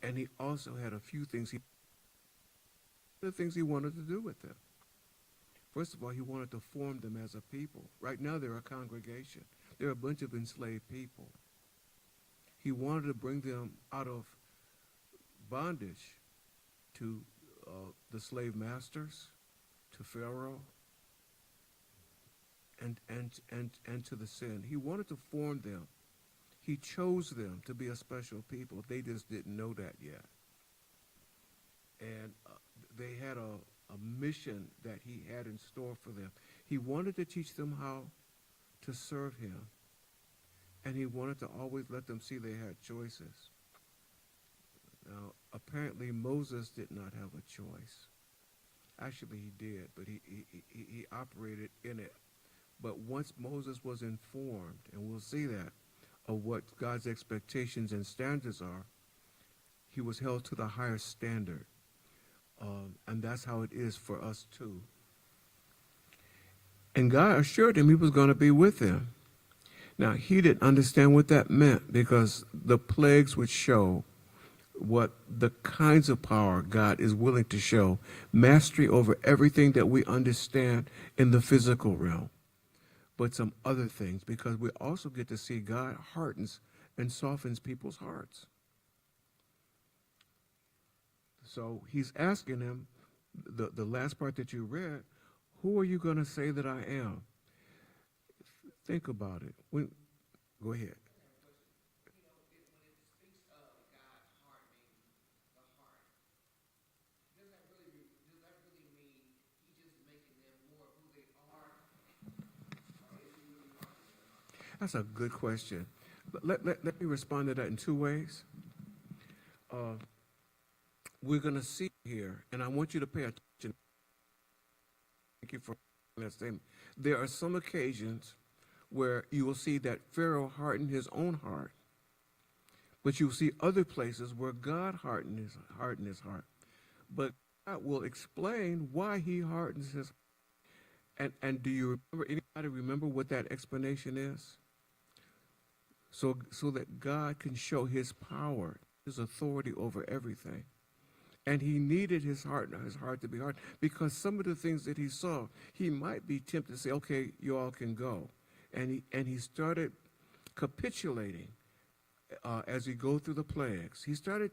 And he also had a few things he wanted to do with them. First of all, he wanted to form them as a people. Right now, they're a congregation. They're a bunch of enslaved people. He wanted to bring them out of bondage to the slave masters, to Pharaoh, and to the sin. He wanted to form them. He chose them to be a special people. They just didn't know that yet. And they had a mission that he had in store for them. He wanted to teach them how to serve him. And he wanted to always let them see they had choices. Now, apparently Moses did not have a choice. Actually, he did, but he operated in it. But once Moses was informed, and we'll see that, of what God's expectations and standards are, he was held to the higher standard. And that's how it is for us too. And God assured him he was going to be with him. Now, he didn't understand what that meant because the plagues would show what the kinds of power God is willing to show, mastery over everything that we understand in the physical realm, but some other things, because we also get to see God hardens and softens people's hearts. So he's asking him, the last part that you read, who are you going to say that I am? Think about it. Go ahead. That's a good question. Let me respond to that in two ways. Uh, we're going to see here, and I want you to pay attention. Thank you for that statement. There are some occasions where you will see that Pharaoh hardened his own heart, but you'll see other places where God hardened his heart. But God will explain why he hardens his heart. And do you remember, anybody remember what that explanation is? So that God can show his power, his authority over everything. And he needed his heart to be hard, because some of the things that he saw, he might be tempted to say, okay, you all can go. And he started capitulating as he go through the plagues. He started,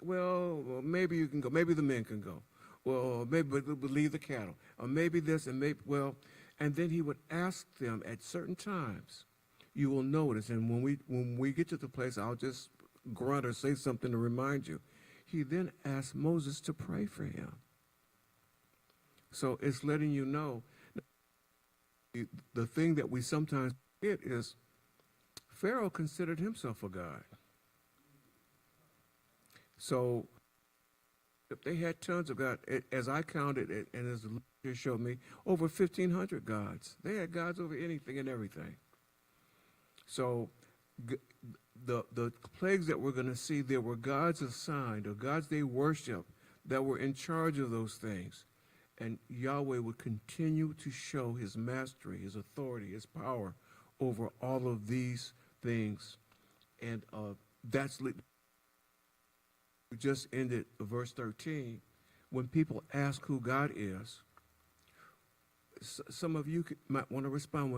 well, maybe you can go. Maybe the men can go. Well, maybe we'll leave the cattle. Or maybe this and maybe, well, and then he would ask them at certain times. You will notice, and when we get to the place, I'll just grunt or say something to remind you. He then asked Moses to pray for him. So it's letting you know the thing that we sometimes forget is Pharaoh considered himself a god. So if they had tons of gods, as I counted it, and as the lecture showed me, over 1,500 gods. They had gods over anything and everything. So the plagues that we're going to see, there were gods assigned, or gods they worshiped, that were in charge of those things. And Yahweh would continue to show his mastery, his authority, his power over all of these things. And that's we just ended verse 13. When people ask who God is, some of you might want to respond.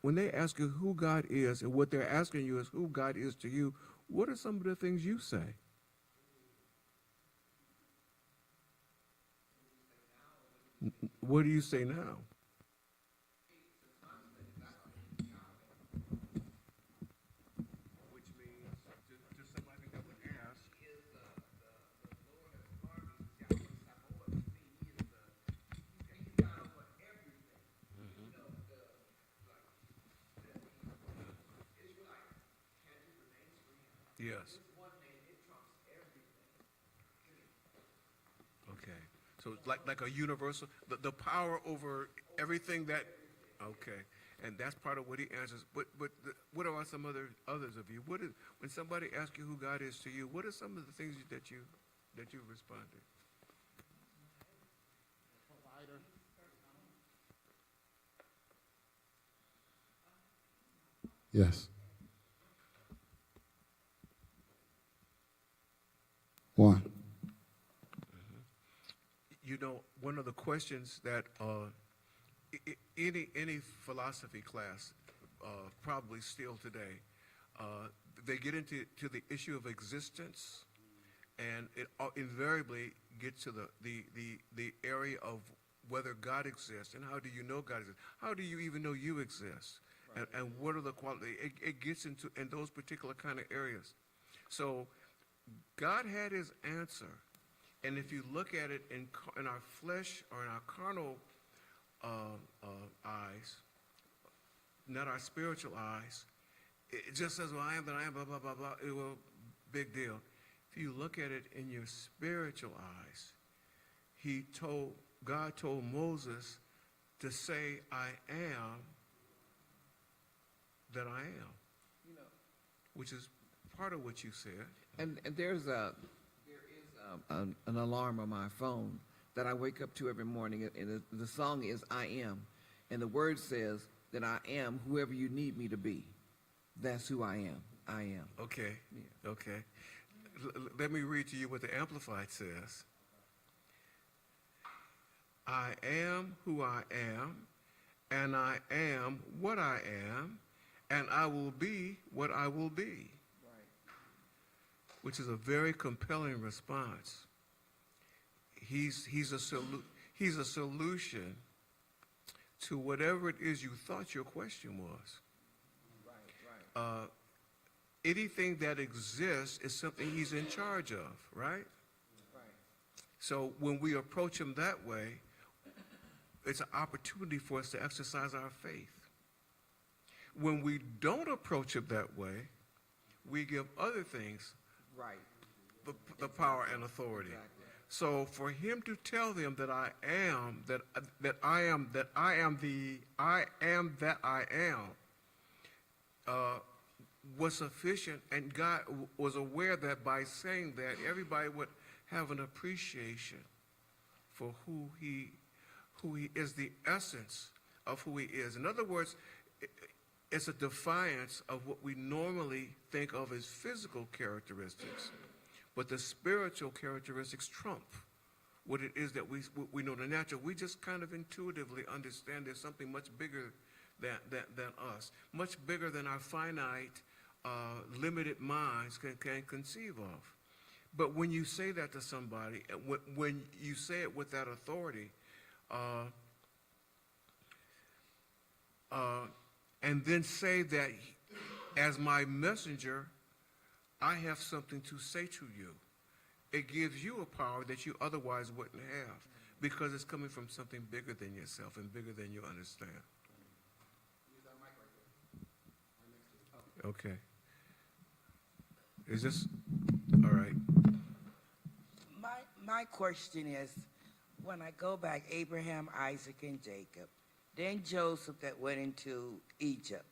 When they ask you who God is, and what they're asking you is who God is to you, what are some of the things you say? What do you say now? Which means, just somebody that would ask, yes. Okay. So it's like a universal, the power over everything that, okay. And that's part of what he answers. But what are some others of you? When somebody asks you who God is to you, what are some of the things that you responded? Yes. One. You know, one of the questions that any philosophy class probably still today, they get into the issue of existence, and it invariably gets to the area of whether God exists and how do you know God exists? How do you even know you exist? And what are the qualities? It gets into in those particular kind of areas. So God had his answer. And if you look at it in our flesh or in our carnal eyes, not our spiritual eyes, it just says, well, I am that I am, blah, blah, blah, blah. Well, big deal. If you look at it in your spiritual eyes, God told Moses to say, I am that I am, which is part of what you said. And there is an alarm on my phone that I wake up to every morning, and the song is I Am. And the word says that I am whoever you need me to be. That's who I am. I am. Okay. Yeah. Okay. Let me read to you what the Amplified says. I am who I am, and I am what I am, and I will be what I will be. Which is a very compelling response. He's a solution to whatever it is you thought your question was. Anything that exists is something he's in charge of, right? So when we approach him that way, it's an opportunity for us to exercise our faith. When we don't approach him that way, we give other things Right. the power and authority. Exactly. So for him to tell them that I am, that I am that I am that I am, was sufficient, and God was aware that by saying that, everybody would have an appreciation for who he is, the essence of who he is. In other words, it's a defiance of what we normally think of as physical characteristics, but the spiritual characteristics trump what it is that we know. The natural, we just kind of intuitively understand there's something much bigger than us, much bigger than our finite, limited minds can conceive of. But when you say that to somebody, when you say it with that authority, and then say that as my messenger, I have something to say to you. It gives you a power that you otherwise wouldn't have, because it's coming from something bigger than yourself and bigger than you understand. Okay. Is this all right? My question is, when I go back, Abraham, Isaac, and Jacob, then Joseph that went into Egypt.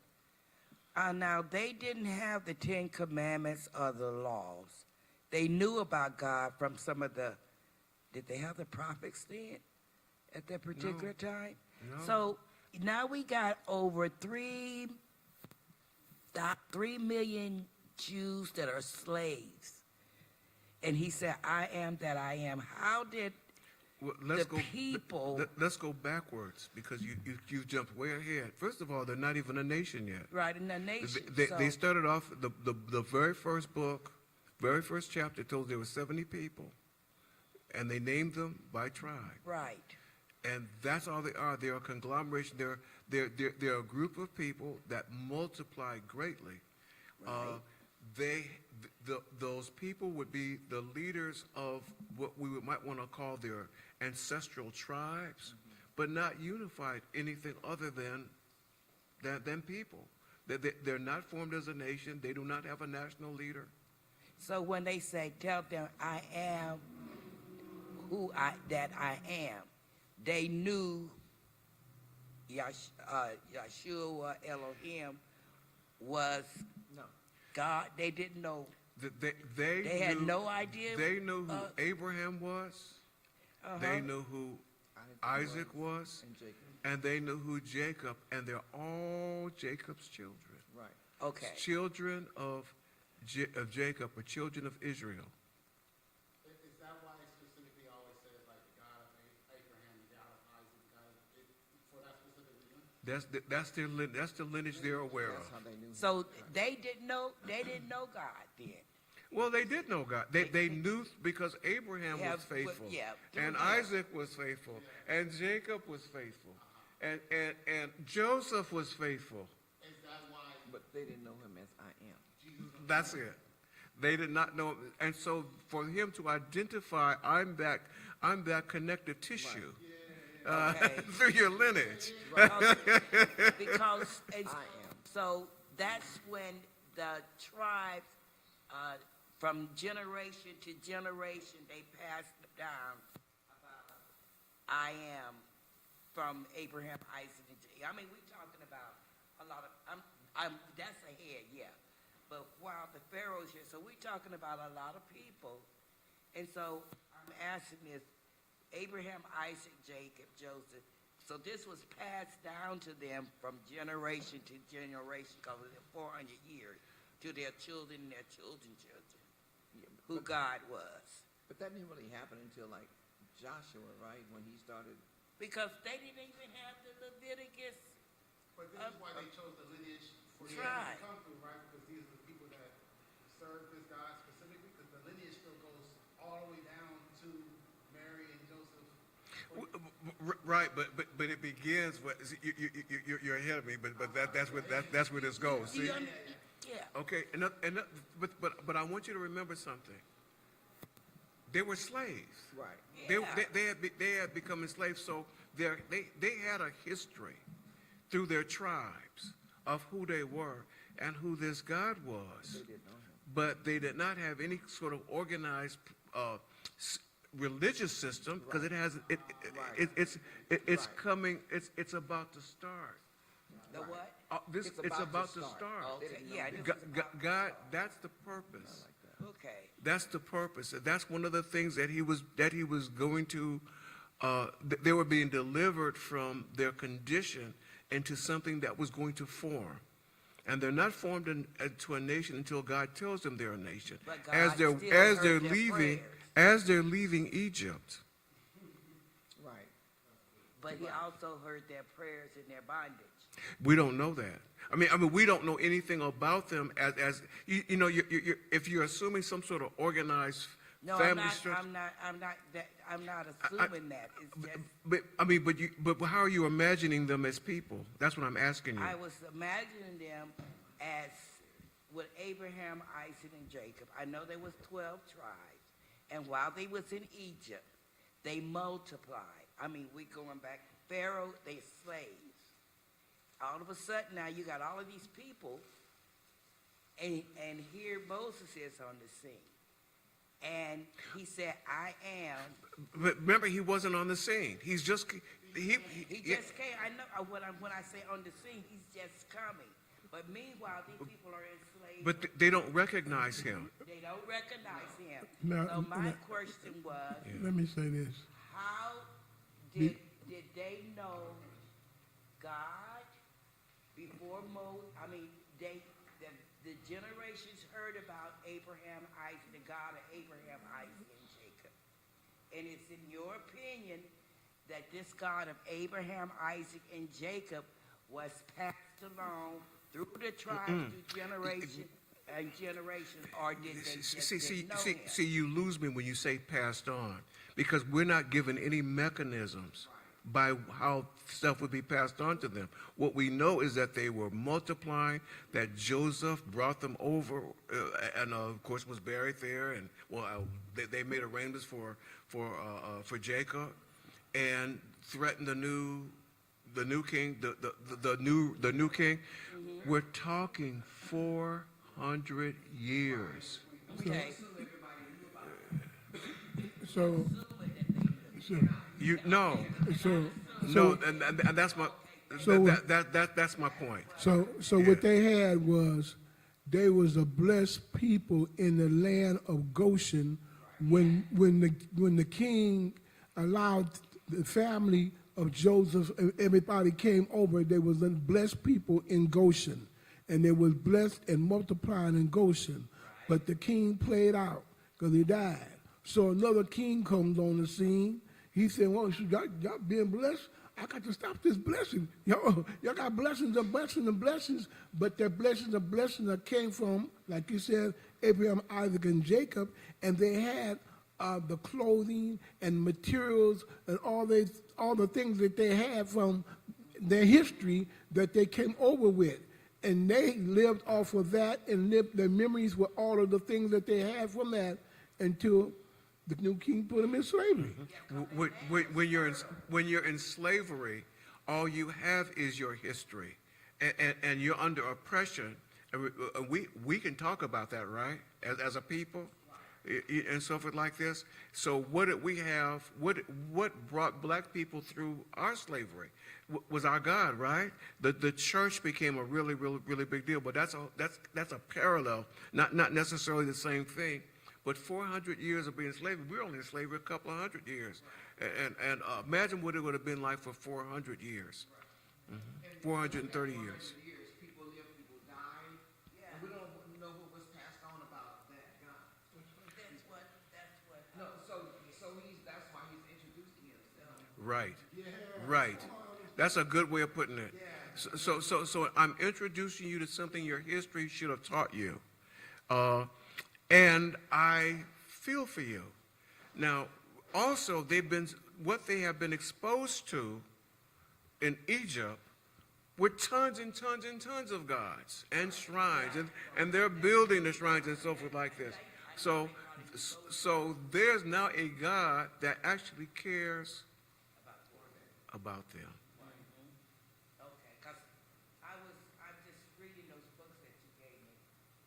Now, they didn't have the 10 Commandments or the laws. They knew about God from some of the, did they have the prophets then at that particular time? No. So now we got over 3 million Jews that are slaves. And he said, I am that I am. How did Well, people... Let's go backwards, because you jumped way ahead. First of all, they're not even a nation yet. Right, in the nation. They started off, the very first book, very first chapter told there were 70 people, and they named them by tribe. Right. And that's all they are. They're a conglomeration. They're a group of people that multiply greatly. Right. Those people would be the leaders of what we might want to call their ancestral tribes, but not unified anything other than people. They're not formed as a nation. They do not have a national leader. So when they say, tell them I am that I am, they knew Yeshua Elohim was God. They didn't know. They had no idea. They knew who Abraham was. They knew who Isaac was. And Jacob. And they knew who Jacob, and they're all Jacob's children. Right. Okay. Children of Jacob, or children of Israel. That's their lineage they're aware That's of. how they knew. So they didn't know God then. Well, they did know God. They knew because Abraham Yeah, was but- faithful, yeah, through and him. Isaac was faithful, and Jacob was faithful, and Joseph was faithful. But they didn't know him as I am. That's it. They did not know, and so for him to identify, I'm that connective tissue Okay. through your lineage. Because it's, I am. so that's when the tribes, from generation to generation, they passed down about I am from Abraham, Isaac, and Jacob. I mean, we're talking about a lot of, that's ahead, yeah. But while the Pharaoh's here, so we're talking about a lot of people. And so I'm asking this, Abraham, Isaac, Jacob, Joseph. So this was passed down to them from generation to generation, because of the 400 years, to their children and their children's children, who God was. But that didn't really happen until like Joshua, right? When he started. Because they didn't even have the Leviticus. But this is why they chose the lineage for That's them right. to come through, right? Because these are the people that serve this God specifically, because the lineage still goes all the way down to Mary and Joseph. Right, but it begins with you're ahead of me, but that's where this goes. See? Yeah. Okay, but I want you to remember something. They were slaves. Right. They had become enslaved, so they had a history through their tribes of who they were and who this God was. They didn't know him. But they did not have any sort of organized religious system, because it's coming. It's about to start. The what? It's about to start. Okay, yeah. this is God, that's the purpose. Okay. That's the purpose. That's one of the things that he was going to. They were being delivered from their condition into something that was going to form, and they're not formed into a nation until God tells them they're a nation. But God As still they're heard their leaving, prayers. as they're leaving Egypt. Right. But he also heard their prayers in their bondage. We don't know that. I mean, we don't know anything about them as you know. If you're assuming some sort of organized No, family structure. I'm not assuming that. It's just, But how are you imagining them as people? That's what I'm asking you. I was imagining them as with Abraham, Isaac, and Jacob. I know there was 12 tribes, and while they was in Egypt, they multiplied. I mean, we going back, Pharaoh, they slaves. All of a sudden now you got all of these people, and here Moses is on the scene. And he said, I am. But remember, he wasn't on the scene. He's just He just came. I know when I say on the scene, he's just coming. But meanwhile, these people are enslaved. But they don't recognize him. They don't recognize him. Now- So my now- question was, Let me say this. how did they know God before Moses? I mean, the generations heard about Abraham, Isaac, the God of Abraham, Isaac, and Jacob. And it's in your opinion that this God of Abraham, Isaac, and Jacob was passed along through the tribes, through generation and generation, or did they just didn't know him? See, you lose me when you say passed on, because we're not given any mechanisms by how stuff would be passed on to them. What we know is that they were multiplying, that Joseph brought them over, and of course was buried there, and they made arrangements for Jacob, and threatened the new king, the new king. We're talking 400 years. Okay. So, No, and that's my that's my point. so what they had was, they was a blessed people in the land of Goshen when the king allowed the family of Joseph, everybody came over. They was a blessed people in Goshen, and they was blessed and multiplying in Goshen. But the king played out because he died. So another king comes on the scene. He said, well, y'all being blessed? I got to stop this blessing. Y'all got blessings and blessings and blessings, but the blessings and blessings that came from, like you said, Abraham, Isaac, and Jacob, and they had the clothing and materials and all the things that they had from their history that they came over with. And they lived off of that and lived their memories with all of the things that they had from that until the new king put them in slavery. When you're in slavery, all you have is your history, and you're under oppression. And we can talk about that, right? As a people, and so forth like this. So what did we have? What brought black people through our slavery was our God, right? The church became a really, really, really big deal. But that's a parallel, not necessarily the same thing. But 400 years of being enslaved, we're only in slavery a couple of hundred years. And imagine what it would have been like for 400 years. 430 years. People lived, people died, and we don't know what was passed on about that God. That's what. No, that's why he's introducing himself. Right. Right. That's a good way of putting it. So I'm introducing you to something your history should have taught you. And I feel for you. Now, also, what they have been exposed to in Egypt were tons and tons and tons of gods and shrines, and they're building the shrines and so forth like this. So there's now a God that actually cares about them. Okay, because I'm just reading those books that you gave me,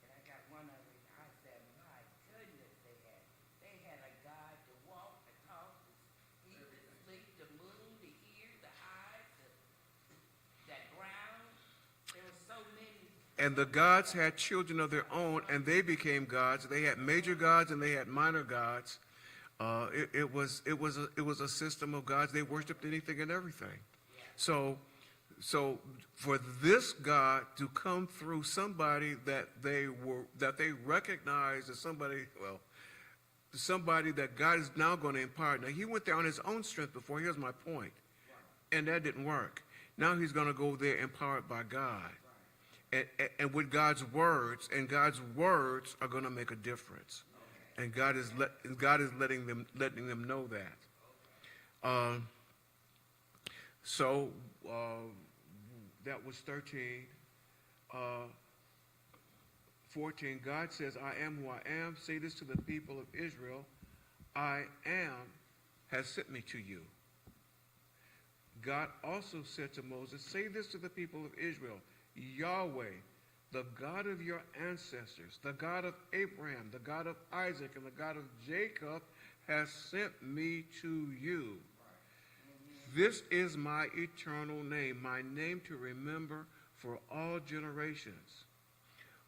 and I got one of it. I said, my goodness, they had a God to walk, to talk, to eat, to sleep, the moon, the ear, the eyes, that ground. There were so many. And the gods had children of their own, and they became gods. They had major gods and they had minor gods. It was a system of gods. They worshipped anything and everything. So for this God to come through somebody that they recognized as somebody that God is now going to empower. Now he went there on his own strength before. Here's my point, and that didn't work. Now he's going to go there empowered by God, and with God's words, and God's words are going to make a difference. And God is letting them know that. That was 13. 14. God says, "I am who I am. Say this to the people of Israel: I am has sent me to you." God also said to Moses, "Say this to the people of Israel: Yahweh, the God of your ancestors, the God of Abraham, the God of Isaac, and the God of Jacob has sent me to you. This is my eternal name, my name to remember for all generations."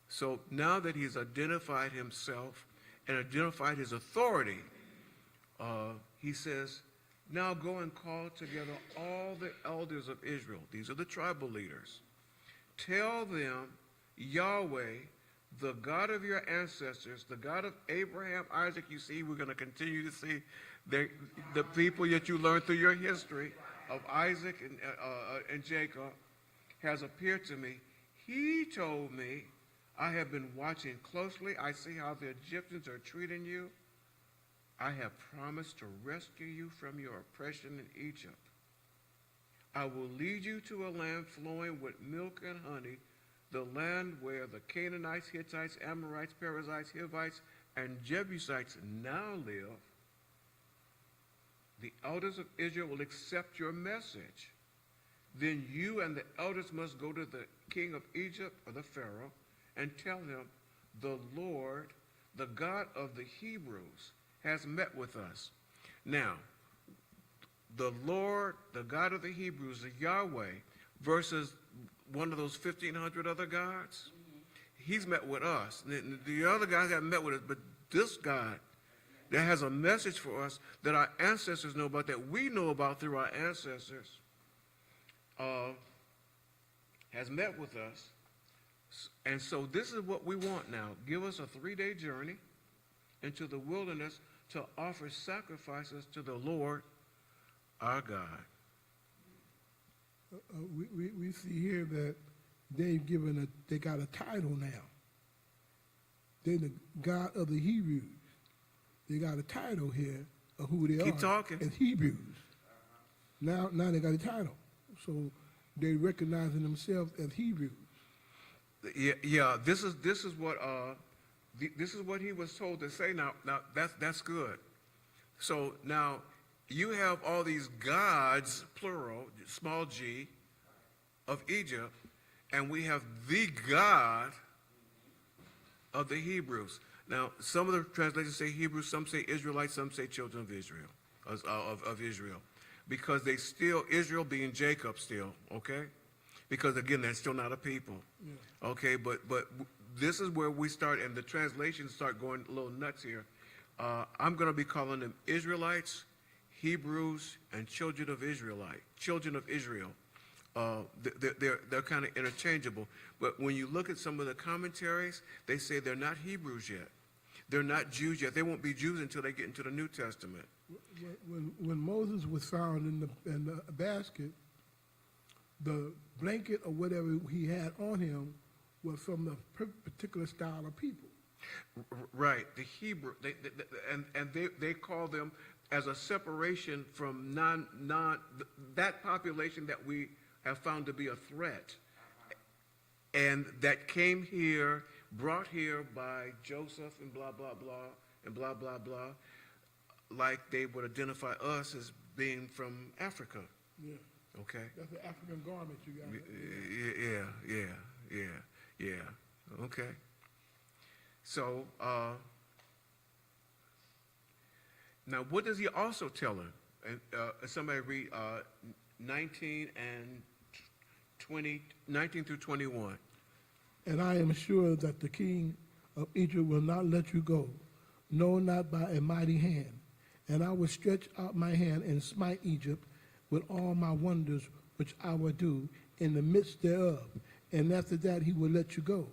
So now that he's identified himself and identified his authority, he says, now go and call together all the elders of Israel. These are the tribal leaders. Tell them, Yahweh, the God of your ancestors, the God of Abraham, Isaac, you see, we're going to continue to see the people that you learned through your history of Isaac and Jacob, has appeared to me. He told me, I have been watching closely. I see how the Egyptians are treating you. I have promised to rescue you from your oppression in Egypt. I will lead you to a land flowing with milk and honey, the land where the Canaanites, Hittites, Amorites, Perizzites, Hivites, and Jebusites now live. The elders of Israel will accept your message. Then you and the elders must go to the king of Egypt, or the Pharaoh, and tell him, the Lord, the God of the Hebrews, has met with us. Now, the Lord, the God of the Hebrews, the Yahweh, versus one of those 1,500 other gods, he's met with us. The other guys haven't met with us, but this God that has a message for us that our ancestors know about, that we know about through our ancestors, has met with us. And so this is what we want now. Give us a 3-day journey into the wilderness to offer sacrifices to the Lord our God. We see here that they got a title now. They're the God of the Hebrews. They got a title here of who they are. Keep talking. As Hebrews. Now they got a title. So they recognizing themselves as Hebrews. Yeah. This is what he was told to say. Now that's good. So now you have all these gods, plural, small g, of Egypt, and we have the God of the Hebrews. Now, some of the translations say Hebrews, some say Israelites, some say children of Israel, of Israel, because they still, Israel being Jacob still, okay? Because again, they're still not a people, okay? But this is where we start, and the translations start going a little nuts here. I'm going to be calling them Israelites, Hebrews, and children of Israel. They're kind of interchangeable. But when you look at some of the commentaries, they say they're not Hebrews yet. They're not Jews yet. They won't be Jews until they get into the New Testament. When Moses was found in the basket, the blanket or whatever he had on him was from the particular style of people. Right, the Hebrew, they call them as a separation from that population that we have found to be a threat, and that came here, brought here by Joseph and blah blah blah and blah blah blah, like they would identify us as being from Africa. Yeah, Okay. that's the African garment you got. Yeah. Okay. So, now what does he also tell him? And somebody read 19 through 21. And I am sure that the king of Egypt will not let you go, no, not by a mighty hand. And I will stretch out my hand and smite Egypt with all my wonders, which I will do in the midst thereof. And after that he will let you go.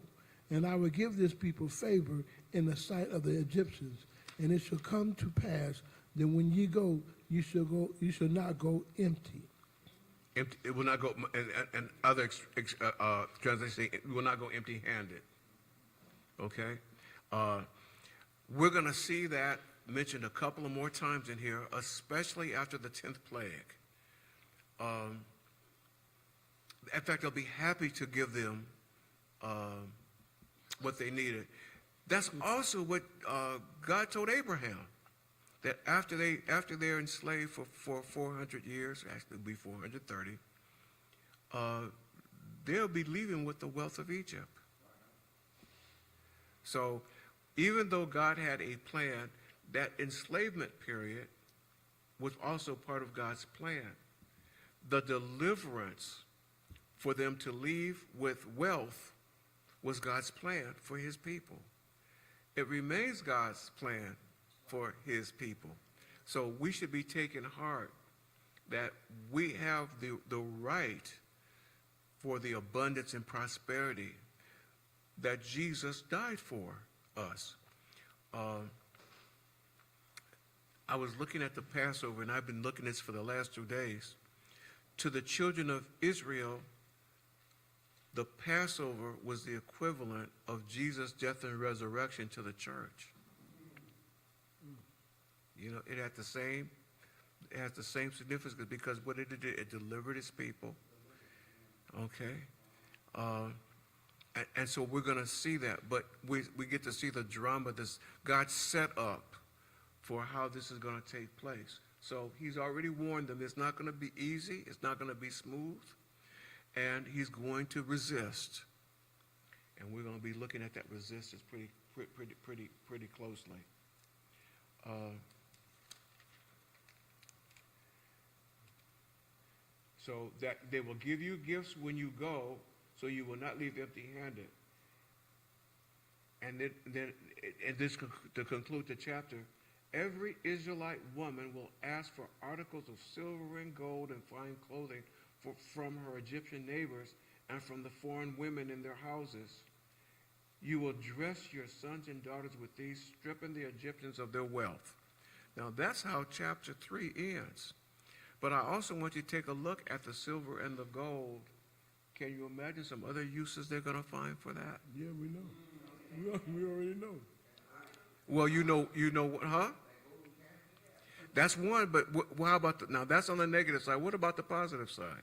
And I will give this people favor in the sight of the Egyptians. And it shall come to pass that when ye go, you shall not go empty. It will not go, and other translations say it will not go empty-handed. Okay? We're going to see that mentioned a couple of more times in here, especially after the 10th plague. In fact, I'll be happy to give them what they needed. That's also what God told Abraham, that after they're enslaved for 400 years, actually it'll be 430, they'll be leaving with the wealth of Egypt. So even though God had a plan, that enslavement period was also part of God's plan. The deliverance for them to leave with wealth was God's plan for his people. It remains God's plan for his people. So we should be taking heart that we have the right for the abundance and prosperity that Jesus died for us. I was looking at the Passover, and I've been looking at this for the last 2 days. To the children of Israel, the Passover was the equivalent of Jesus' death and resurrection to the church. You know, it had the same significance, because what it did, it delivered its people. Okay? And so we're going to see that, but we get to see the drama this God set up for how this is going to take place. So he's already warned them it's not going to be easy, it's not going to be smooth, and he's going to resist. And we're going to be looking at that resistance pretty closely. So that they will give you gifts when you go, so you will not leave empty-handed. And then this to conclude the chapter, every Israelite woman will ask for articles of silver and gold and fine clothing from her Egyptian neighbors and from the foreign women in their houses. You will dress your sons and daughters with these, stripping the Egyptians of their wealth. Now that's how chapter 3 ends. But I also want you to take a look at the silver and the gold. Can you imagine some other uses they're going to find for that? Yeah, we know. We already know. Well, you know what, huh? That's one, but how about now? That's on the negative side. What about the positive side?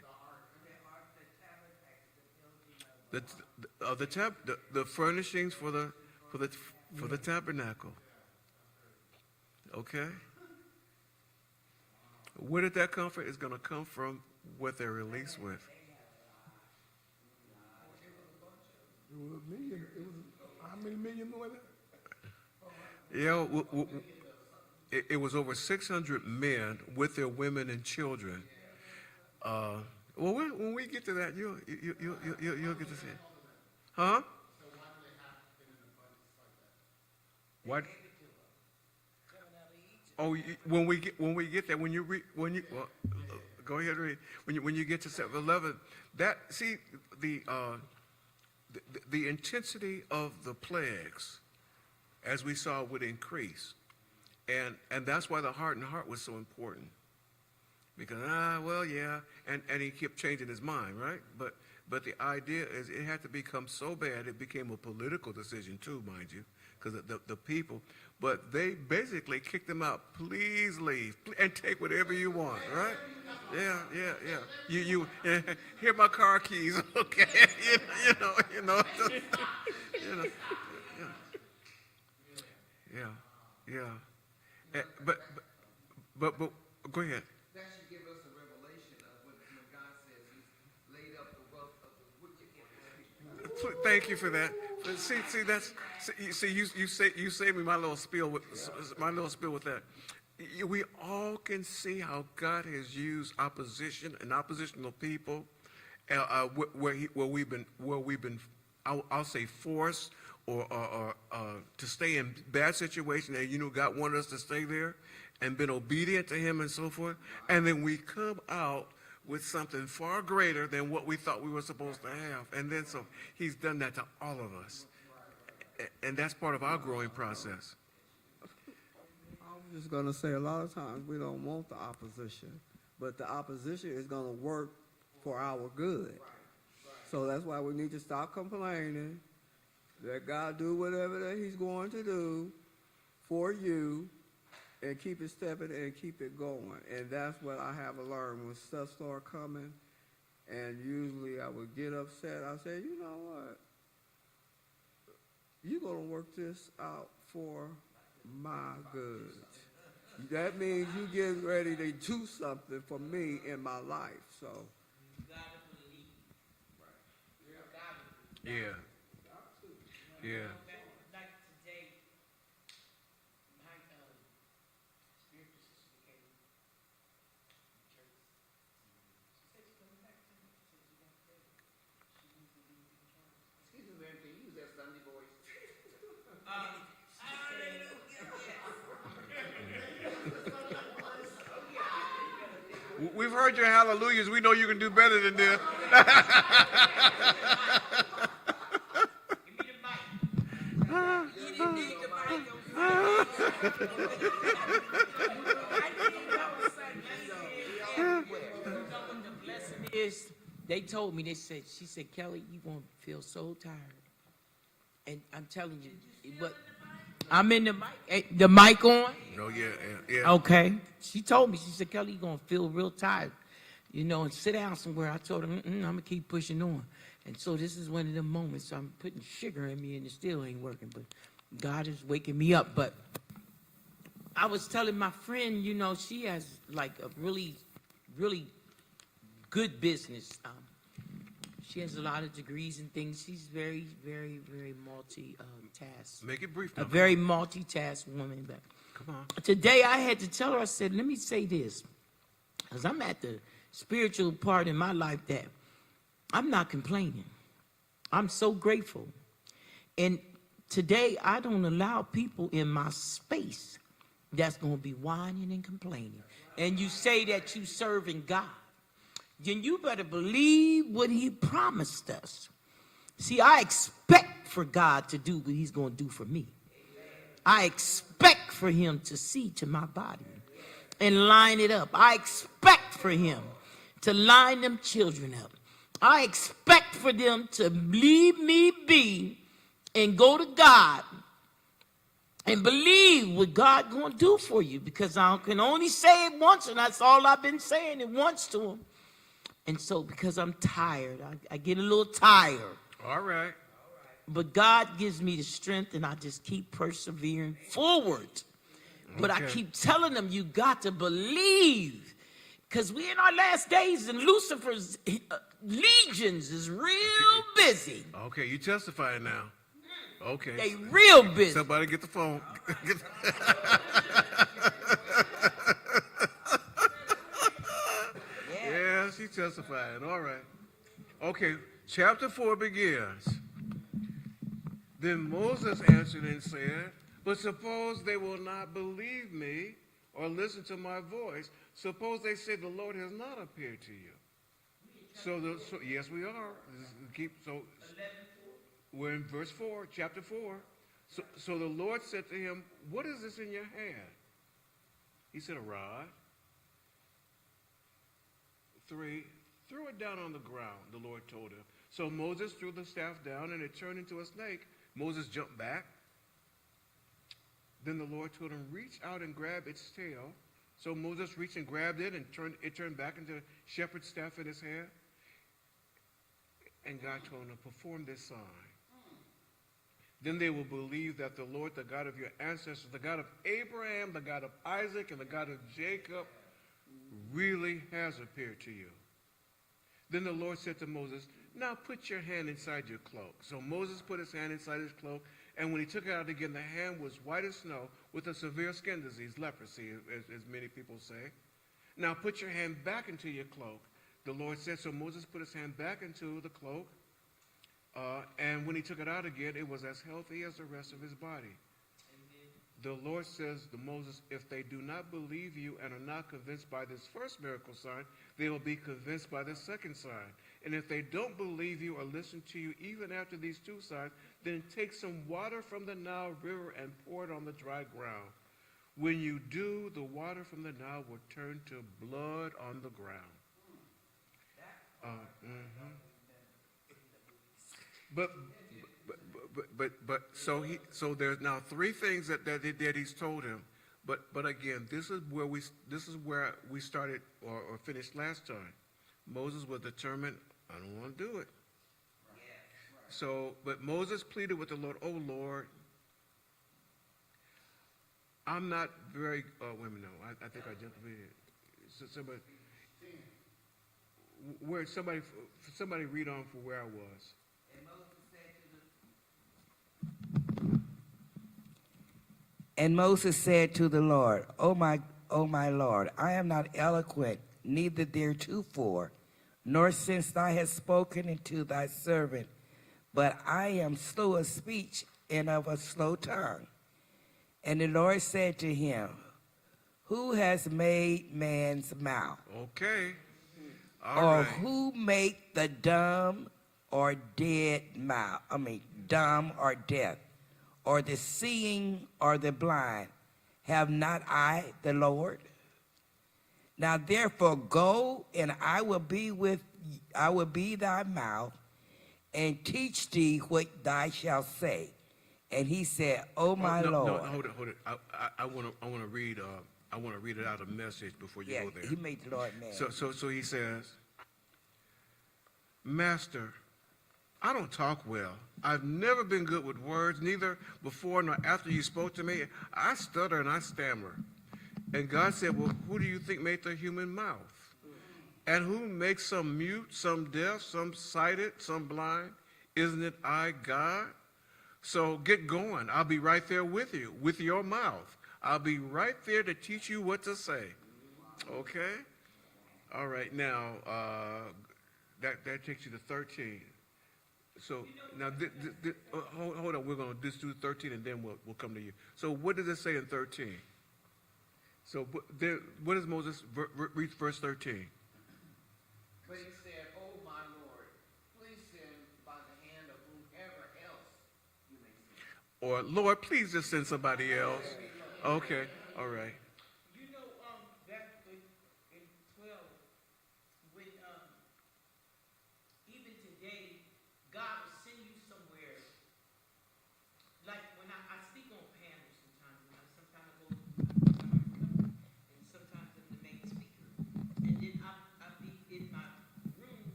The furnishings for the tabernacle. Okay. Where did that come from? It's going to come from what they're released with. It was a million. It was how many million more than? Yeah, it was over 600 men with their women and children. Well, when we get to that, you'll get to see it. Huh? What? Oh, when we get there, well, go ahead and read. When you get to 7:11, that see the intensity of the plagues, as we saw, would increase, and that's why the hardened heart was so important, because well, yeah, and he kept changing his mind, right? But the idea is it had to become so bad it became a political decision too, mind you, because the people. But they basically kicked them out. Please leave and take whatever you want, right? Yeah. You here my car keys, okay? you know. Yeah. But go ahead. That should give us a revelation of when God says He's laid up the wealth of the wicked. Thank you for that. You saved me my little spiel with that. We all can see how God has used opposition and oppositional people, where we've been I'll say forced or to stay in bad situations, and God wanted us to stay there and been obedient to Him and so forth, and then we come out with something far greater than what we thought we were supposed to have. And then so He's done that to all of us. And that's part of our growing process. I was just going to say, a lot of times we don't want the opposition, but the opposition is going to work for our good. So that's why we need to stop complaining, let God do whatever that He's going to do for you, and keep it stepping and keep it going. And that's what I have learned when stuff start coming. And usually I would get upset. I say, you know what? You're going to work this out for my good. That means you get ready to do something for me in my life. So. Yeah. Like today, my spiritual sister came to church. She said she's coming back to me. She said she got better. She needs to be in church. Excuse me, man, can you use that Sunday voice? We've heard your hallelujahs. We know you can do better than this. They told me, she said, Kelly, you won't feel so tired. And I'm telling you, but I'm in the mic on? No, yeah. Okay. She told me, she said, Kelly, you're going to feel real tired, and sit down somewhere. I told her, I'm going to keep pushing on. And so this is one of the moments I'm putting sugar in me and it still ain't working, but God is waking me up. But I was telling my friend, she has like a really, really good business. She has a lot of degrees and things. She's very, very, very multi-task. Make it brief. A very multitask woman. But Come on. today I had to tell her, I said, let me say this, because I'm at the spiritual part in my life that I'm not complaining. I'm so grateful. And today I don't allow people in my space that's going to be whining and complaining. And you say that you serving God, then you better believe what He promised us. See, I expect for God to do what He's going to do for me. I expect for Him to see to my body. and line it up. I expect for him to line them children up. I expect for them to leave me be and go to God and believe what God gonna do for you, because I can only say it once, and that's all I've been saying it once to him. And so because I'm tired, I get a little tired. All right. But God gives me the strength, and I just keep persevering forward. But I Okay. keep telling them, you got to believe, because we're in our last days, and Lucifer's legions is real busy. Okay, you testifying now. Okay. They real busy. Somebody get the phone. Yeah, she testifying. All right. Okay, chapter 4 begins. Then Moses answered and said, but suppose they will not believe me or listen to my voice. Suppose they say the Lord has not appeared to you. So yes, we are. We're in verse 4, chapter 4. So the Lord said to him, what is this in your hand? He said, a rod. 3, throw it down on the ground, the Lord told him. So Moses threw the staff down, and it turned into a snake. Moses jumped back. Then the Lord told him, reach out and grab its tail. So Moses reached and grabbed it, and it turned back into a shepherd's staff in his hand. And God told him to perform this sign. Then they will believe that the Lord, the God of your ancestors, the God of Abraham, the God of Isaac, and the God of Jacob, really has appeared to you. Then the Lord said to Moses, now put your hand inside your cloak. So Moses put his hand inside his cloak, and when he took it out again, the hand was white as snow with a severe skin disease, leprosy, as many people say. Now put your hand back into your cloak. The Lord said, so Moses put his hand back into the cloak, and when he took it out again, it was as healthy as the rest of his body. The Lord says to Moses, if they do not believe you and are not convinced by this first miracle sign, they will be convinced by the second sign. And if they don't believe you or listen to you even after these 2 signs, then take some water from the Nile River and pour it on the dry ground. When you do, the water from the Nile will turn to blood on the ground. So there's now 3 things that he's told him. But again, this is where we started or finished last time. Moses was determined, I don't want to do it. So, but Moses pleaded with the Lord, oh Lord, I'm not very, wait a minute, no, I think I jumped a bit. So somebody read on for where I was. And Moses said to the Lord, O my Lord, I am not eloquent, neither theretofore, nor since thou hast spoken unto thy servant, but I am slow of speech and of a slow tongue. And the Lord said to him, who has made man's mouth? Okay. All Or right. who make the dumb or dead mouth? Dumb or deaf, or the seeing or the blind? Have not I the Lord? Now therefore go, and I will be thy mouth, and teach thee what thou shalt say. And he said, O my Lord. No, hold it. I want to read. I want to read it out of Message before you Yeah, go there. he made the Lord mad. So he says, Master, I don't talk well. I've never been good with words, neither before nor after you spoke to me. I stutter and I stammer. And God said, well, who do you think made the human mouth? And who makes some mute, some deaf, some sighted, some blind? Isn't it I, God? So get going. I'll be right there with you, with your mouth. I'll be right there to teach you what to say. Okay? All right, now, that takes you to 13. So now, hold on. We're going to just do 13, and then we'll come to you. So what does it say in 13? So what does Moses read verse 13? But he said, oh, my Lord, please send by the hand of whomever else you may send. Or, Lord, please just send somebody else. Okay, all right. You know, that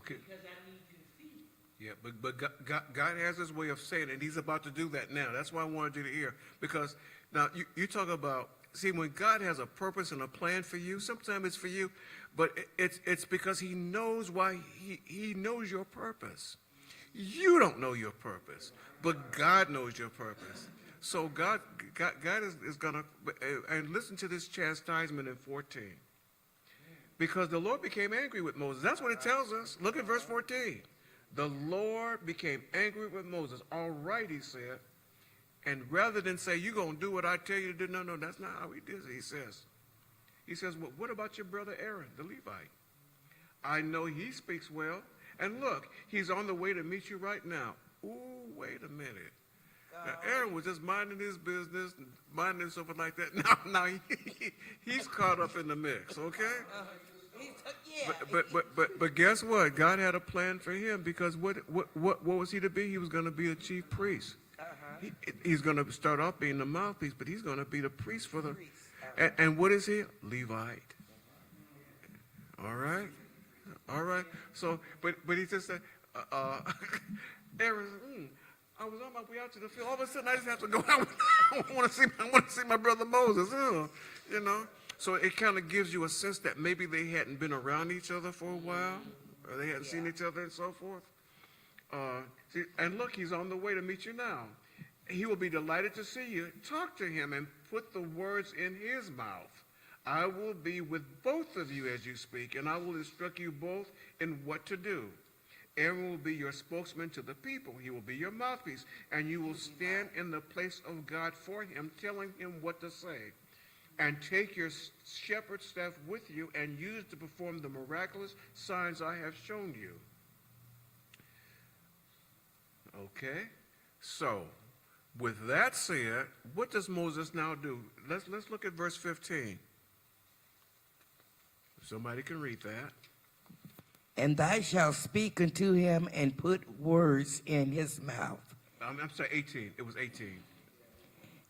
Okay. because I need you to feed. Yeah, but God has his way of saying it, and he's about to do that now. That's why I wanted you to hear. Because now you talk about, see, when God has a purpose and a plan for you, sometimes it's for you, but it's because he knows why he knows your purpose. You don't know your purpose, but God knows your purpose. So God is going to, and listen to this chastisement in 14. Because the Lord became angry with Moses. That's what it tells us. Look at verse 14. The Lord became angry with Moses. All right, he said. And rather than say, you're going to do what I tell you to do, no, that's not how he did it. He says, well, what about your brother Aaron, the Levite? I know he speaks well. And look, he's on the way to meet you right now. Ooh, wait a minute. Now, Aaron was just minding his business, minding something like that. Now he's caught up in the mix, okay? Yeah. But guess what? God had a plan for him, because what was he to be? He was going to be a chief priest. He's going to start off being the mouthpiece, but he's going to be the priest for the. And what is he? Levite. All right. So, but he just said, Aaron, I was on my way out to the field. All of a sudden, I just have to go out. I want to see my brother Moses. You know. So it kind of gives you a sense that maybe they hadn't been around each other for a while, or they hadn't seen each other and so forth. See, and look, he's on the way to meet you now. He will be delighted to see you. Talk to him and put the words in his mouth. I will be with both of you as you speak, and I will instruct you both in what to do. Aaron will be your spokesman to the people. He will be your mouthpiece, and you will stand in the place of God for him, telling him what to say. And take your shepherd's staff with you and use it to perform the miraculous signs I have shown you. Okay? So, with that said, what does Moses now do? Let's look at verse 15. Somebody can read that. And thou shalt speak unto him and put words in his mouth. I'm sorry, 18. It was 18.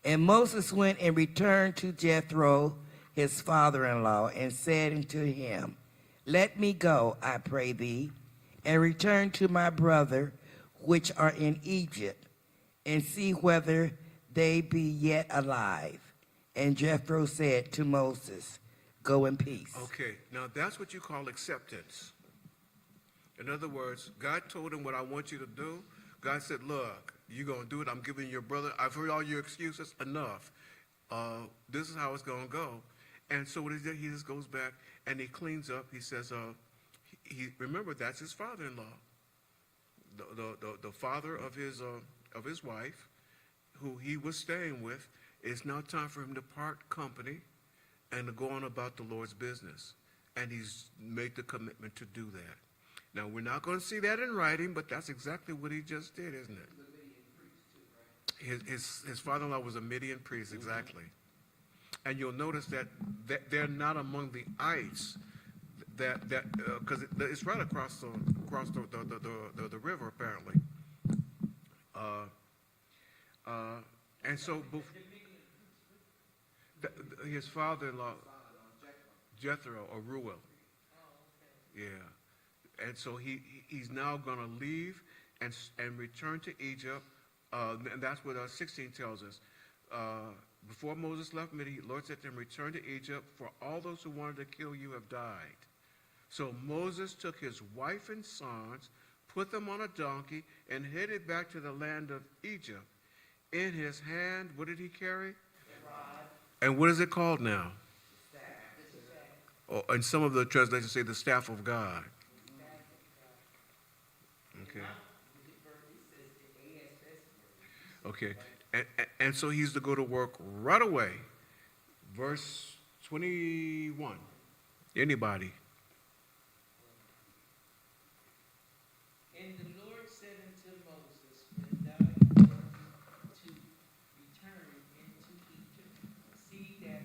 And Moses went and returned to Jethro, his father-in-law, and said unto him, Let me go, I pray thee, and return to my brother, which are in Egypt, and see whether they be yet alive. And Jethro said to Moses, Go in peace. Okay, now that's what you call acceptance. In other words, God told him what I want you to do. God said, look, you're going to do it. I'm giving your brother, I've heard all your excuses, enough. This is how it's going to go. And so what he did, he just goes back and he cleans up. He says, remember, that's his father-in-law, the father of his wife, who he was staying with. It's now time for him to part company and to go on about the Lord's business. And he's made the commitment to do that. Now, we're not going to see that in writing, but that's exactly what he just did, isn't it? His father-in-law was a Midian priest, exactly. And you'll notice that they're not among the ites, because it's right across the river, apparently. And so his father-in-law, Jethro, or Reuel, yeah. And so he's now going to leave and return to Egypt. And that's what 16 tells us. Before Moses left Midian, the Lord said to him, return to Egypt, for all those who wanted to kill you have died. So Moses took his wife and sons, put them on a donkey, and headed back to the land of Egypt. In his hand, what did he carry? And what is it called now? Oh, and some of the translations say the staff of God. Okay, and so he's to go to work right away. Verse 21. Anybody? And the Lord said unto Moses, when thou art to return into Egypt, see that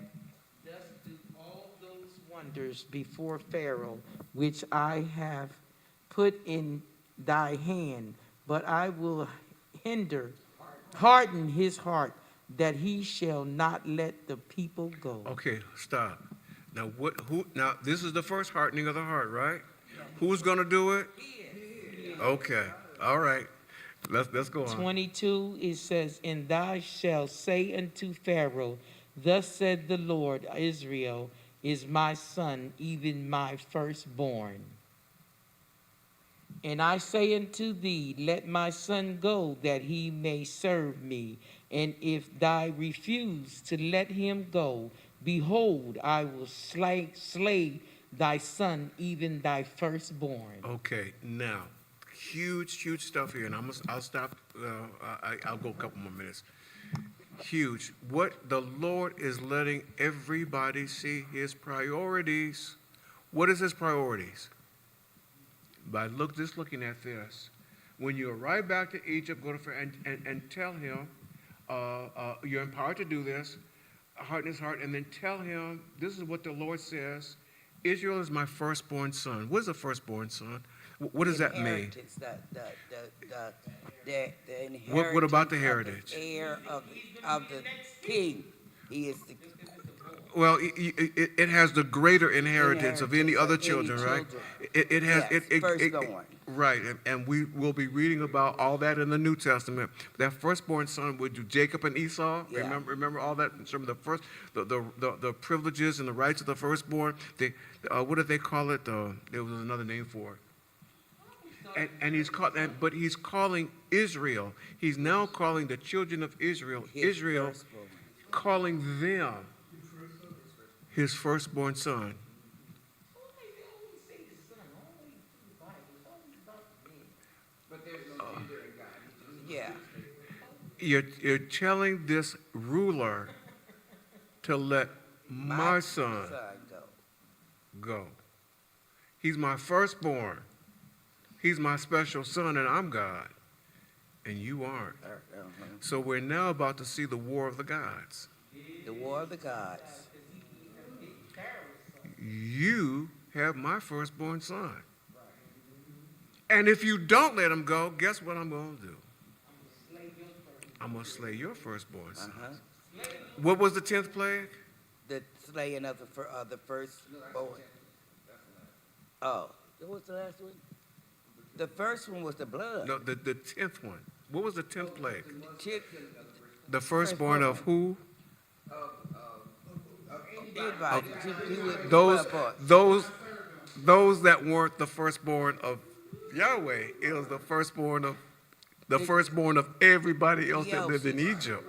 thus do all those wonders before Pharaoh, which I have put in thy hand, but I will harden his heart, that he shall not let the people go. Okay, stop. Now now this is the first hardening of the heart, right? Who's going to do it? Okay. All right. Let's go on. 22, it says, And thou shalt say unto Pharaoh, Thus said the Lord, Israel is my son, even my firstborn. And I say unto thee, Let my son go, that he may serve me. And if thou refuse to let him go, behold, I will slay thy son, even thy firstborn. Okay. Now, huge stuff here, and I'll stop. I'll go a couple more minutes. Huge. What the Lord is letting everybody see his priorities. What is his priorities? By just looking at this, when you arrive back to Egypt, go to Pharaoh and tell him, you're empowered to do this, heart in his heart, and then tell him, this is what the Lord says, Israel is my firstborn son. What is a firstborn son? What does that mean? Inheritance, the inheritance. What about the of heritage? Heir of the king. He is the Well, it has the greater inheritance of any other children, right? It has Yes, firstborn. right, and we will be reading about all that in the New Testament. That firstborn son would do Jacob and Esau. Yeah. Remember all that in terms of the privileges and the rights of the firstborn. What did they call it? There was another name for it. And but he's calling Israel. He's now calling the children of Israel. his Israel, firstborn. calling them his firstborn son. Yeah. You're telling this ruler to let my son go. He's my firstborn. He's my special son, and I'm God, and you aren't. So we're now about to see the war of the gods. The war of the gods. You have my firstborn son. And if you don't let him go, guess what I'm going to do? I'm going to slay your firstborn son. What was the 10th plague? The slaying of the firstborn. Oh, what was the last one? The first one was the blood. No, the 10th one. What was the 10th plague? Chip, The firstborn of who? anybody. Those that weren't the firstborn of Yahweh. It was the firstborn of everybody else that lived in Egypt.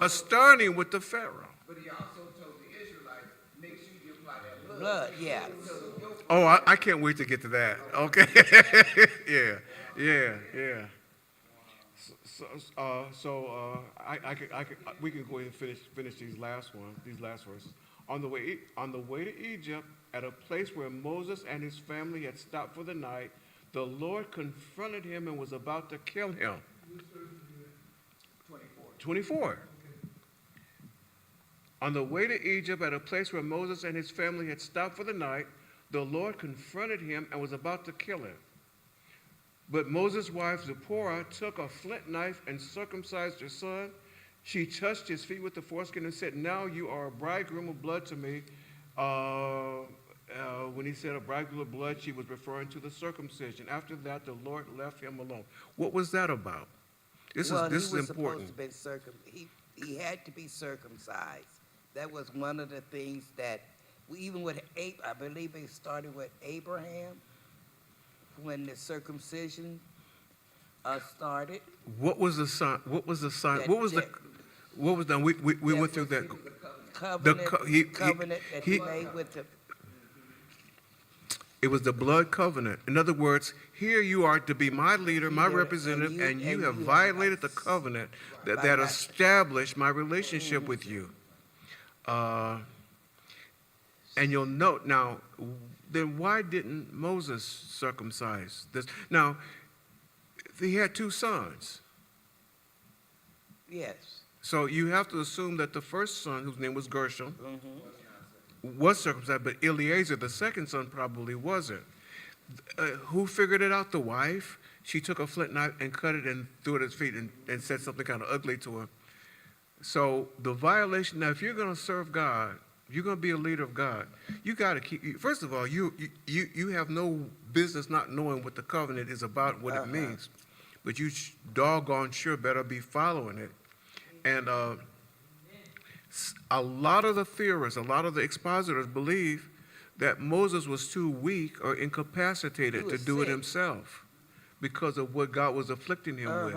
Starting with the Pharaoh. But he also told the Israelites, make sure you apply that blood. Blood, yeah. Oh, I can't wait to get to that. Okay. Yeah. We can go ahead and finish these last verses. On the way to Egypt, at a place where Moses and his family had stopped for the night, the Lord confronted him and was about to kill him. 24. On the way to Egypt, at a place where Moses and his family had stopped for the night, the Lord confronted him and was about to kill him. But Moses' wife Zipporah took a flint knife and circumcised her son. She touched his feet with the foreskin and said, "Now you are a bridegroom of blood to me." When he said a bridegroom of blood, she was referring to the circumcision. After that, the Lord left him alone. What was that about? This is important. He had to be circumcised. That was one of the things that, even with I believe it started with Abraham, when the circumcision started. What was the sign? What was the sign? What was done? We went through that. Covenant, covenant that he he- made with the. It was the blood covenant. In other words, here you are to be my leader, my representative, and you have violated the covenant that established my relationship with you. And you'll note now, then why didn't Moses circumcise this? Now, he had 2 sons. Yes. So you have to assume that the first son, whose name was Gershom, was circumcised, but Eliezer, the second son, probably wasn't. Who figured it out? The wife. She took a flint knife and cut it and threw it at his feet and said something kind of ugly to him. So the violation, now if you're going to serve God, You're going to be a leader of God. You got to keep. First of all, you have no business not knowing what the covenant is about, what it means, but you doggone sure better be following it. And a lot of the theorists, a lot of the expositors believe that Moses was too weak or incapacitated He to was do it sick. himself because of what God was afflicting him with.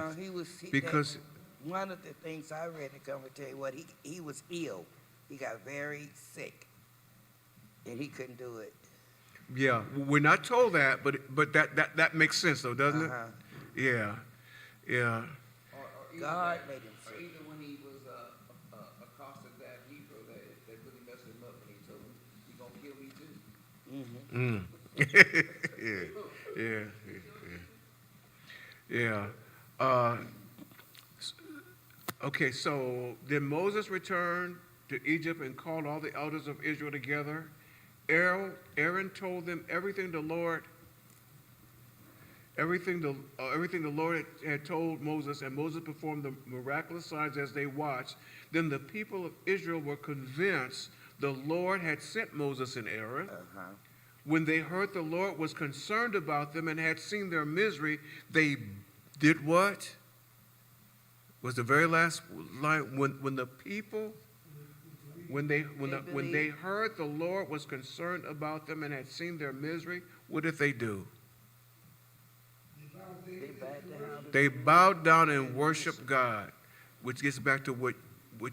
Because one of the things I read in commentary, he was ill. He got very sick, and he couldn't do it. yeah, we're not told that, but that makes sense though, doesn't it? Yeah, yeah. Or even, God made him or sick. even when he was accosted that Hebrew that really messed him up when he told him, "You're gonna kill me too." Yeah. Okay, so then Moses returned to Egypt and called all the elders of Israel together. Aaron told them everything the Lord had told Moses, and Moses performed the miraculous signs as they watched. Then the people of Israel were convinced the Lord had sent Moses and Aaron. When they heard the Lord was concerned about them and had seen their misery, they did what? Was the very last line. When they heard the Lord was concerned about them and had seen their misery, what did they do? They bowed down and worshiped God, which gets back to what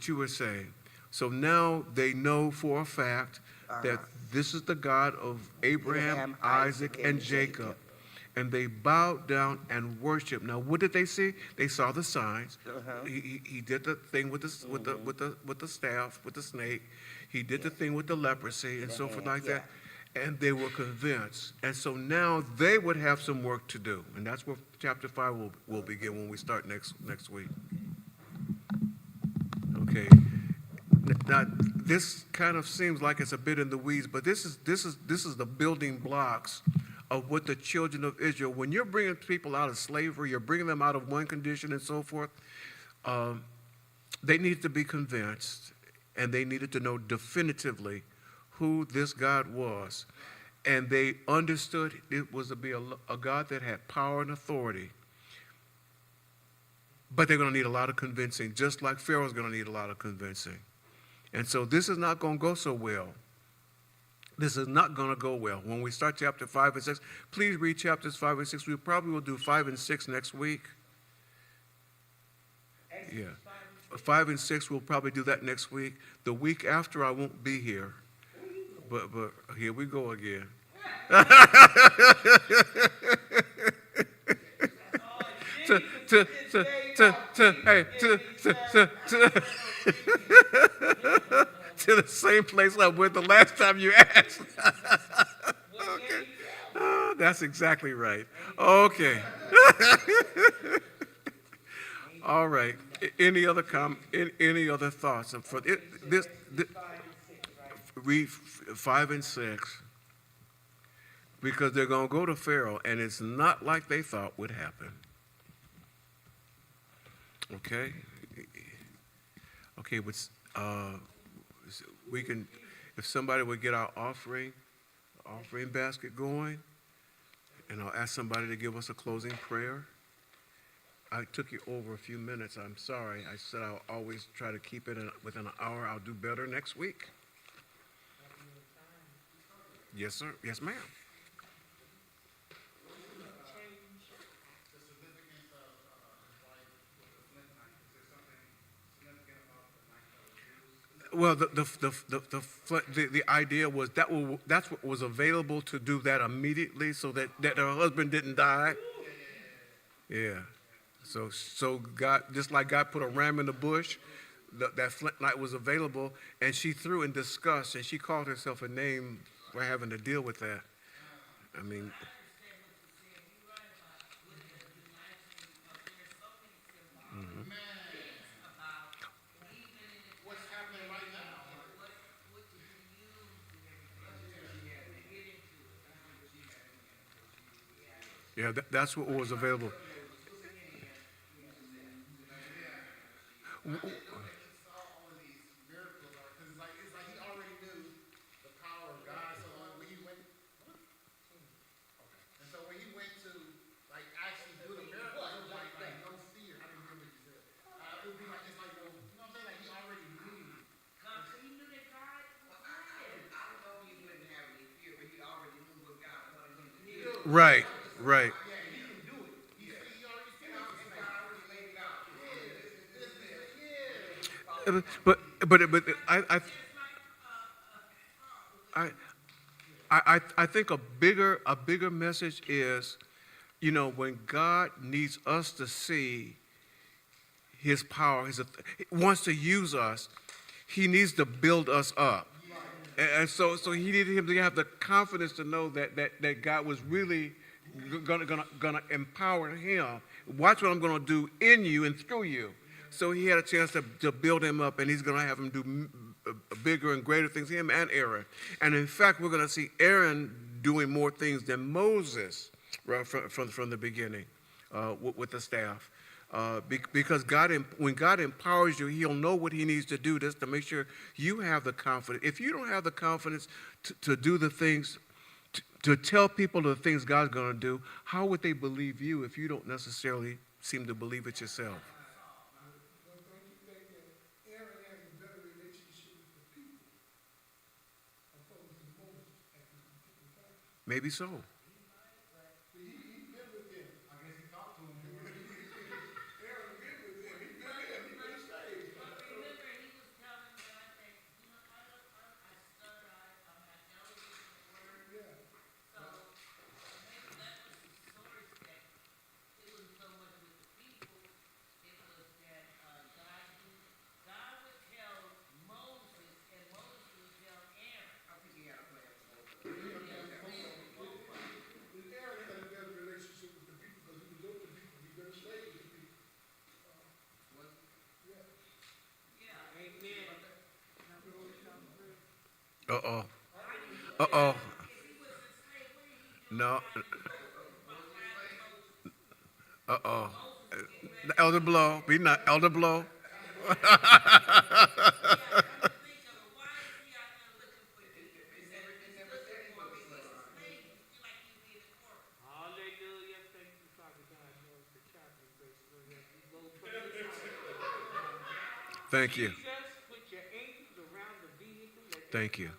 you were saying. So now they know for a fact that this is the God of Abraham, Isaac, and Jacob. And they bowed down and worshiped. Now, what did they see? They saw the signs. He did the thing with the staff, with the snake. He did the thing with the leprosy and so forth like that. And they were convinced. And so now they would have some work to do. And that's where chapter 5 will begin when we start next week. Okay. Now, this kind of seems like it's a bit in the weeds, but this is the building blocks of what the children of Israel, when you're bringing people out of slavery, you're bringing them out of one condition and so forth, they needed to be convinced, and they needed to know definitively who this God was. And they understood it was to be a God that had power and authority. But they're going to need a lot of convincing, just like Pharaoh's going to need a lot of convincing. And so this is not going to go so well. This is not going to go well. When we start chapter 5 and 6, please read chapters 5 and 6. We probably will do 5 and 6 next week. Yeah. 5 and 6, we'll probably do that next week. The week after, I won't be here. But here we go again. To the same place I went the last time you asked. Okay. Oh, that's exactly right. Okay. All right. Any other any other thoughts? For read 5 and 6, because they're going to go to Pharaoh, and it's not like they thought would happen. Okay. Okay. We can, if somebody would get our offering basket going, and I'll ask somebody to give us a closing prayer. I took you over a few minutes. I'm sorry. I said I'll always try to keep it within an hour. I'll do better next week. Yes, sir. Yes, ma'am. Well, the idea was that's what was available to do that immediately, so that her husband didn't die. Yeah. So God, just like God put a ram in the bush, that flint knife was available, and she threw in disgust, and she called herself a name for having to deal with that. I mean. Yeah, that's what was available. All of these miracles are, because it's like he already knew Right, right. But I I think a bigger message is, when God needs us to see His power, wants to use us, He needs to build us up. And so he needed him to have the confidence to know that God was really gonna empower him. Watch what I'm gonna do in you and through you. So he had a chance to build him up, and he's gonna have him do bigger and greater things, him and Aaron. And in fact, we're gonna see Aaron doing more things than Moses, right, from the beginning, with the staff. Because when God empowers you, He'll know what He needs to do just to make sure you have the confidence. If you don't have the confidence to do the things, to tell people the things God's going to do, how would they believe you if you don't necessarily seem to believe it yourself? Don't you think that Aaron has a better relationship with the people opposed to Moses at this particular time? Maybe so. He been with them. I guess he talked to him. Aaron been with them. He been saved. Remember, he was telling God that, I stutter, I'm not elegant in the word. Yeah. So maybe that was the source that it wasn't so much with the people, it was that God would tell Moses, and Moses would tell Aaron. I think he had a plan for Moses. Aaron had a better relationship with the people because he was over the people. He been a slave to the people. Uh-oh. Uh-oh. No. Uh-oh. Elder Blow. Be not Elder Blow. Hallelujah. Thank you, Father God, Lord, for traveling grace, Lord, as we go from this. Thank you. Jesus, put your angels around the vehicle. Let Thank you.